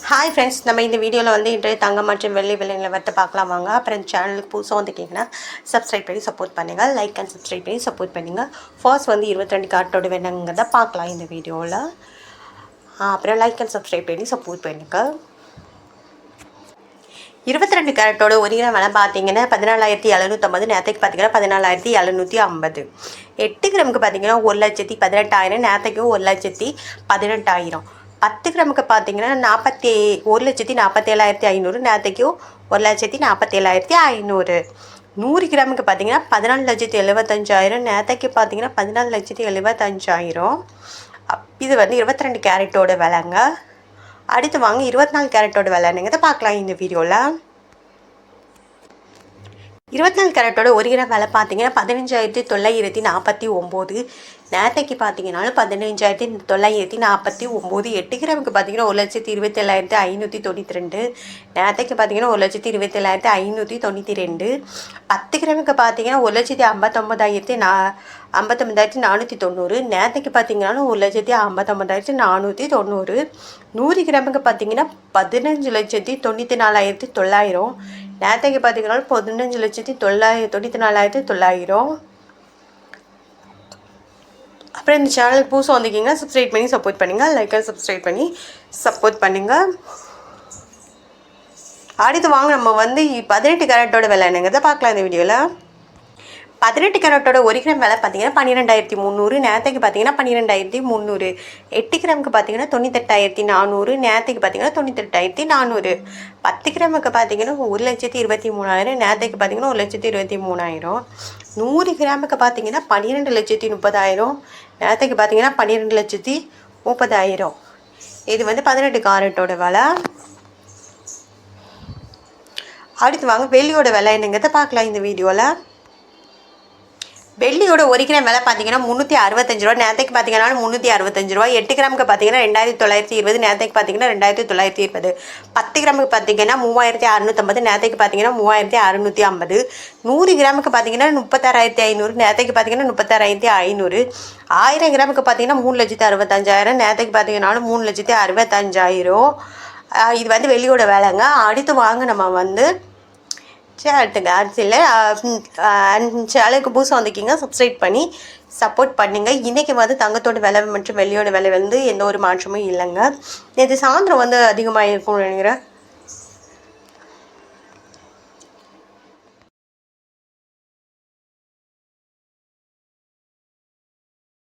Hi friends, நம்ம இந்த வீடியோவில் வந்து இன்றைய தங்கம் மற்றும் வெள்ளி விலை நிலவரத்தை பார்க்கலாம் வாங்க. அப்புறம் இந்த சேனலுக்கு புதுசாக வந்துட்டிங்கன்னா சப்ஸ்கிரைப் பண்ணி சப்போர்ட் பண்ணுங்கள். லைக் அண்ட் சப்ஸ்கிரைப் பண்ணி சப்போர்ட் பண்ணுங்கள். ஃபர்ஸ்ட் வந்து 22 கார்ட்டோட வேணுங்கிறத பார்க்கலாம் இந்த வீடியோவில். அப்புறம் லைக் அண்ட் சப்ஸ்கிரைப் பண்ணி சப்போர்ட் பண்ணுங்கள். 22 கேரட்டோட ஒரு கிராம் விலை பார்த்தீங்கன்னா 14,750. நேற்றுக்கு பார்த்தீங்கன்னா 14,750. 8 கிராமுக்கு பார்த்தீங்கன்னா 1,18,000. நேற்றுக்கு 1,18,000. 10 கிராமுக்கு பார்த்தீங்கன்னா 1,47,500. நேற்றுக்கு 1,47,500. 100 கிராமுக்கு பார்த்தீங்கன்னா 14,75,000. நேற்றுக்கு பார்த்தீங்கன்னா 14,75,000. இது வந்து 22 கேரட்டோட விலைங்க. அடுத்து வாங்க 24 கேரட்டோட விலைங்கிறத பார்க்கலாம் இந்த வீடியோவில். 24 கேரட்டோட ஒரு கிராம் விலை பார்த்தீங்கன்னா 15,949. நேற்றைக்கு பார்த்தீங்கன்னாலும் 15,949. 8 கிராமுக்கு பார்த்தீங்கன்னா 1,27,592. நேற்றைக்கு பார்த்தீங்கன்னா 1,27,592. 10 கிராமுக்கு பார்த்தீங்கன்னா 1,59,490. நேற்றைக்கு பார்த்தீங்கன்னாலும் 1,59,490. 100 கிராமுக்கு பார்த்தீங்கன்னா 15,94,900. நேற்றைக்கு பார்த்தீங்கன்னா 15,94,900. அப்புறம் இந்த சேனலுக்கு புதுசாக வந்திருக்கீங்கன்னா சப்ஸ்கிரைப் பண்ணி சப்போர்ட் பண்ணுங்கள். லைக் அண்ட் சப்ஸ்கிரைப் பண்ணி சப்போர்ட் பண்ணுங்கள். அடுத்து வாங்க நம்ம வந்து 18 கேரட்டோட விலை என்னங்கிறத பார்க்கலாம் இந்த வீடியோவில். 18 கேரட்டோட ஒரு கிராம் விலை பார்த்தீங்கன்னா 12,300. நேற்றுக்கு பார்த்தீங்கன்னா 12,300. 8 கிராமுக்கு பார்த்தீங்கன்னா 98,400. நேற்றுக்கு பார்த்தீங்கன்னா 98,400. 10 கிராமுக்கு பார்த்தீங்கன்னா 1,23,000. நேற்றுக்கு பார்த்தீங்கன்னா 1,23,000. 100 கிராமுக்கு பார்த்தீங்கன்னா 12,30,000. நேற்றுக்கு பார்த்தீங்கன்னா 12,30,000. இது வந்து 18 கேரட்டோட விலை. அடுத்து வாங்க வெள்ளியோட விலை என்னங்கிறத பார்க்கலாம் இந்த வீடியோவில். வெள்ளியோட ஒரு கிராம் விலை பார்த்தீங்கன்னா 365 ரூபா. நேற்றுக்கு பார்த்தீங்கன்னா 365 ரூபா. 8 கிராமுக்கு பார்த்தீங்கன்னா 2,920. நேற்றுக்கு பார்த்தீங்கன்னா 2,920. 10 கிராமுக்கு பார்த்தீங்கன்னா 3,650. நேற்றுக்கு பார்த்தீங்கன்னா 3,650. 100 கிராமுக்கு பார்த்தீங்கன்னா 36,500. நேற்றுக்கு பார்த்தீங்கன்னா 36,500. 1000 கிராமுக்கு பார்த்தீங்கன்னா 3,65,000. நேற்றுக்கு பார்த்தீங்கன்னா 3,65,000. இது வந்து வெள்ளியோட விலைங்க. அடுத்து வாங்க நம்ம வந்து சேனலுக்கு புதுசாக வந்திருக்கீங்க சப்ஸ்கிரைப் பண்ணி சப்போர்ட் பண்ணுங்கள். இன்றைக்கி வந்து தங்கத்தோட விலை மற்றும் வெள்ளியோட விலை வந்து எந்த ஒரு மாற்றமும் இல்லைங்க. நேற்று சாயந்தரம் வந்து அதிகமாக இருக்கும்னு நினைக்கிறேன்.